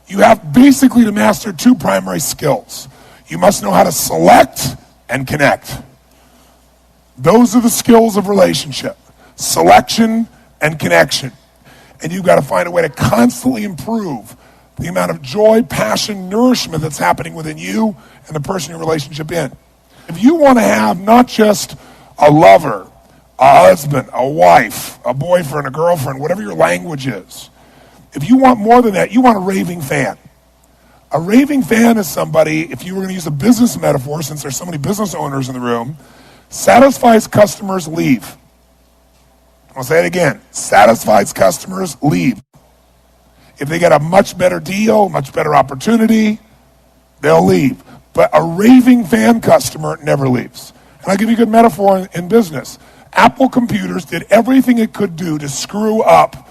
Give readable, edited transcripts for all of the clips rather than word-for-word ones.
You have basically to master two primary skills. You must know how to select and connect. Those are the skills of relationship. Selection and connection. And you've got to find a way to constantly improve the amount of joy, passion, nourishment that's happening within you and the person you're in a relationship in. If you want to have not just a lover, a husband, a wife, a boyfriend, a girlfriend, whatever your language is, if you want more than that, you want a raving fan. A raving fan is somebody, if you were going to use a business metaphor, since there's so many business owners in the room, satisfies customers, leave. I'll say it again. Satisfies customers, leave. If they get a much better deal, much better opportunity, they'll leave. But a raving fan customer never leaves. And I'll give you a good metaphor in business. Apple Computers did everything it could do to screw up,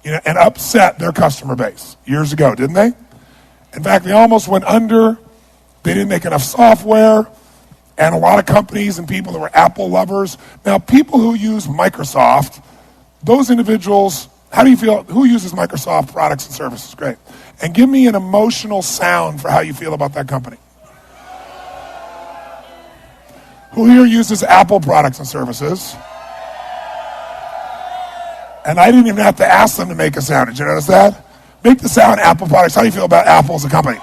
and upset their customer base years ago, didn't they? In fact, they almost went under. They didn't make enough software. And a lot of companies and people that were Apple lovers. Now, people who use Microsoft, those individuals, how do you feel? Who uses Microsoft products and services? Great. And give me an emotional sound for how you feel about that company. Who here uses Apple products and services? And I didn't even have to ask them to make a sound. Did you notice that? Make the sound Apple products. How do you feel about Apple as a company?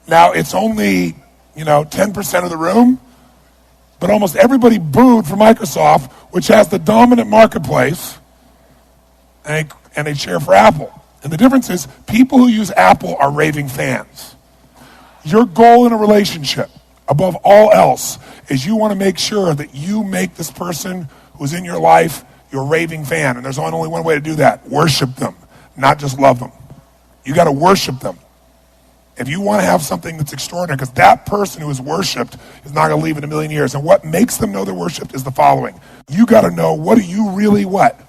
Now, it's only, 10% of the room, but almost everybody booed for Microsoft, which has the dominant marketplace, and they cheer for Apple. And the difference is people who use Apple are raving fans. Your goal in a relationship, above all else, is you want to make sure that you make this person who's in your life your raving fan. And there's only one way to do that. Worship them, not just love them. You got to worship them. If you want to have something that's extraordinary, because that person who is worshipped is not going to leave in a million years. And what makes them know they're worshipped is the following. You got to know, what do you really what?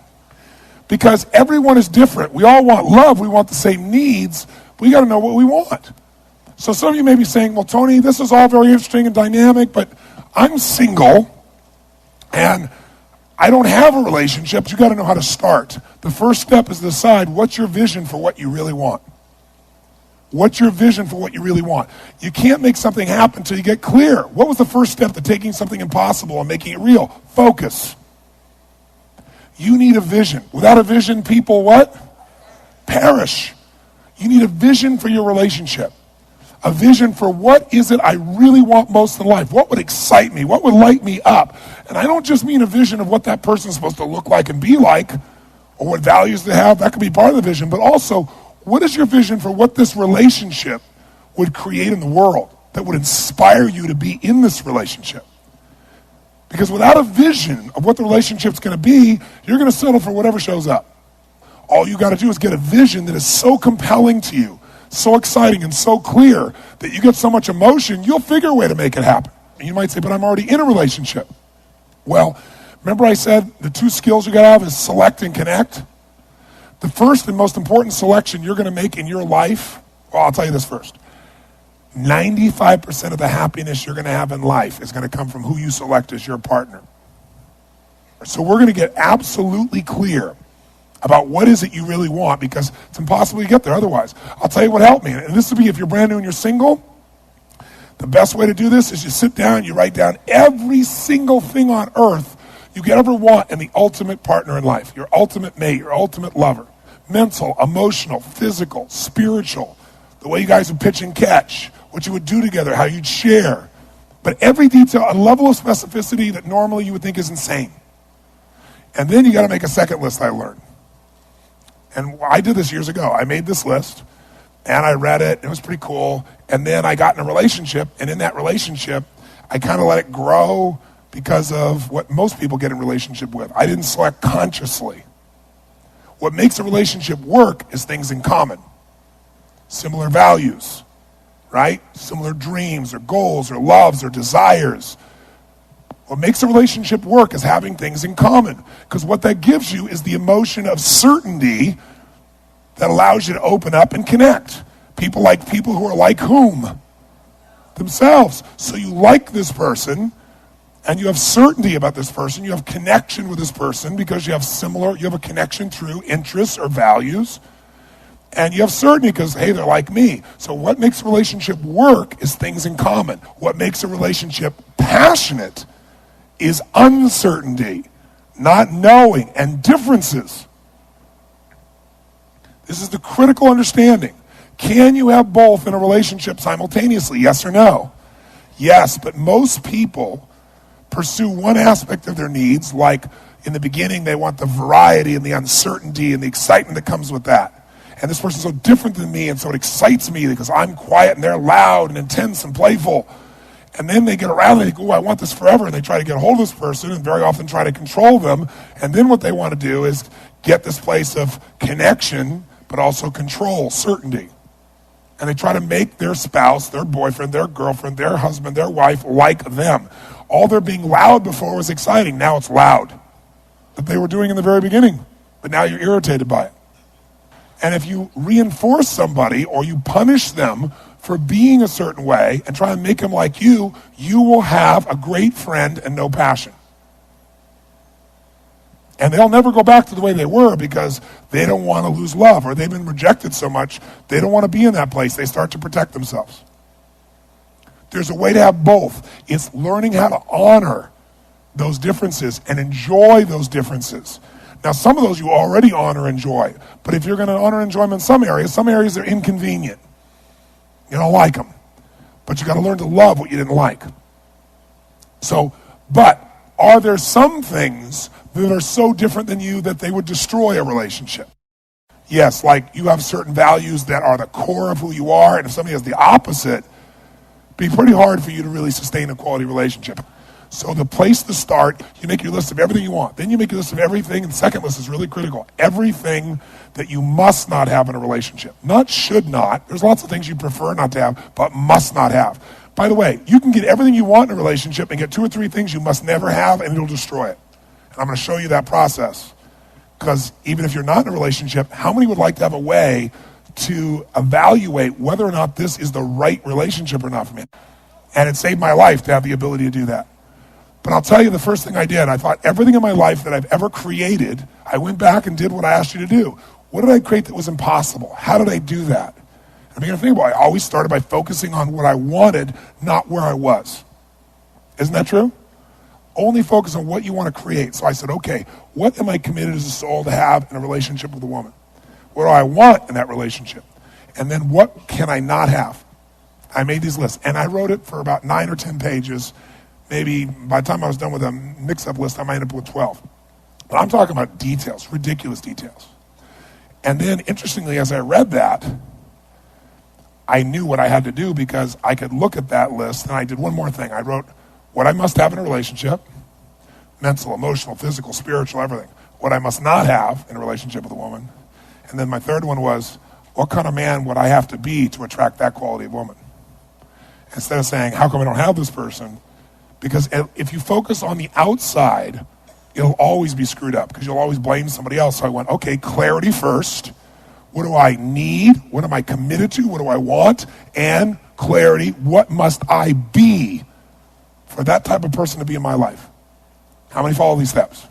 Because everyone is different. We all want love. We want the same needs. But we got to know what we want. So some of you may be saying, well, Tony, this is all very interesting and dynamic, but I'm single and I don't have a relationship. You got to know how to start. The first step is to decide what's your vision for what you really want. What's your vision for what you really want? You can't make something happen until you get clear. What was the first step to taking something impossible and making it real? Focus. You need a vision. Without a vision, people what? Perish. You need a vision for your relationship. A vision for what is it I really want most in life? What would excite me? What would light me up? And I don't just mean a vision of what that person's supposed to look like and be like, or what values they have. That could be part of the vision. But also, what is your vision for what this relationship would create in the world that would inspire you to be in this relationship? Because without a vision of what the relationship's going to be, you're going to settle for whatever shows up. All you got to do is get a vision that is so compelling to you, so exciting and so clear that you get so much emotion, you'll figure a way to make it happen. And you might say, but I'm already in a relationship. Well, remember I said the two skills you got to have is select and connect? The first and most important selection you're going to make in your life, well, I'll tell you this first. 95% of the happiness you're going to have in life is going to come from who you select as your partner. So we're going to get absolutely clear about what is it you really want, because it's impossible to get there otherwise. I'll tell you what helped me, and this will be if you're brand new and you're single. The best way to do this is you sit down, you write down every single thing on earth you could ever want in the ultimate partner in life, your ultimate mate, your ultimate lover. Mental, emotional, physical, spiritual, the way you guys would pitch and catch, what you would do together, how you'd share. But every detail, a level of specificity that normally you would think is insane. And then you got to make a second list, I learned. And I did this years ago. I made this list, and I read it. It was pretty cool. And then I got in a relationship, and in that relationship, I kind of let it grow because of what most people get in relationship with. I didn't select consciously. What makes a relationship work is things in common. Similar values, right? Similar dreams or goals or loves or desires. What makes a relationship work is having things in common. Because what that gives you is the emotion of certainty that allows you to open up and connect. People like people who are like whom? Themselves. So you like this person, And you have certainty about this person. You have connection with this person because you have a connection through interests or values. And you have certainty because, hey, they're like me. So what makes a relationship work is things in common. What makes a relationship passionate is uncertainty, not knowing, and differences. This is the critical understanding. Can you have both in a relationship simultaneously? Yes or no? Yes, but most people pursue one aspect of their needs, like in the beginning they want the variety and the uncertainty and the excitement that comes with that. And this person's so different than me, and so it excites me because I'm quiet and they're loud and intense and playful. And then they get around and they go, I want this forever, and they try to get a hold of this person and very often try to control them. And then what they want to do is get this place of connection, but also control, certainty. And they try to make their spouse, their boyfriend, their girlfriend, their husband, their wife like them. All their being loud before was exciting. Now it's loud. That they were doing in the very beginning. But now you're irritated by it. And if you reinforce somebody or you punish them for being a certain way and try and make them like you will have a great friend and no passion. And they'll never go back to the way they were because they don't want to lose love, or they've been rejected so much, they don't want to be in that place. They start to protect themselves. There's a way to have both. It's learning how to honor those differences and enjoy those differences. Now, some of those you already honor and enjoy, but if you're going to honor and enjoy them in some areas are inconvenient. You don't like them, but you got to learn to love what you didn't like. So, but are there some things that are so different than you that they would destroy a relationship? Yes, like you have certain values that are the core of who you are, and if somebody has the opposite, it'd be pretty hard for you to really sustain a quality relationship. So the place to start, you make your list of everything you want. Then you make your list of everything, and the second list is really critical. Everything that you must not have in a relationship. Not should not. There's lots of things you prefer not to have, but must not have. By the way, you can get everything you want in a relationship and get 2 or 3 things you must never have, and it'll destroy it. And I'm going to show you that process. Because even if you're not in a relationship, how many would like to have a way to evaluate whether or not this is the right relationship or not for me? And it saved my life to have the ability to do that. But I'll tell you the first thing I did, I thought everything in my life that I've ever created, I went back and did what I asked you to do. What did I create that was impossible? How did I do that? I began to think about it. I always started by focusing on what I wanted, not where I was. Isn't that true? Only focus on what you want to create. So I said, okay, what am I committed as a soul to have in a relationship with a woman? What do I want in that relationship? And then what can I not have? I made these lists, and I wrote it for about 9 or 10 pages. Maybe by the time I was done with a mix-up list, I might end up with 12. But I'm talking about details, ridiculous details. And then, interestingly, as I read that, I knew what I had to do because I could look at that list, and I did one more thing. I wrote what I must have in a relationship, mental, emotional, physical, spiritual, everything. What I must not have in a relationship with a woman. And then my third one was, what kind of man would I have to be to attract that quality of woman? Instead of saying, how come I don't have this person? Because if you focus on the outside, it'll always be screwed up because you'll always blame somebody else. So I went, okay, clarity first. What do I need? What am I committed to? What do I want? And clarity, what must I be for that type of person to be in my life? How many follow these steps?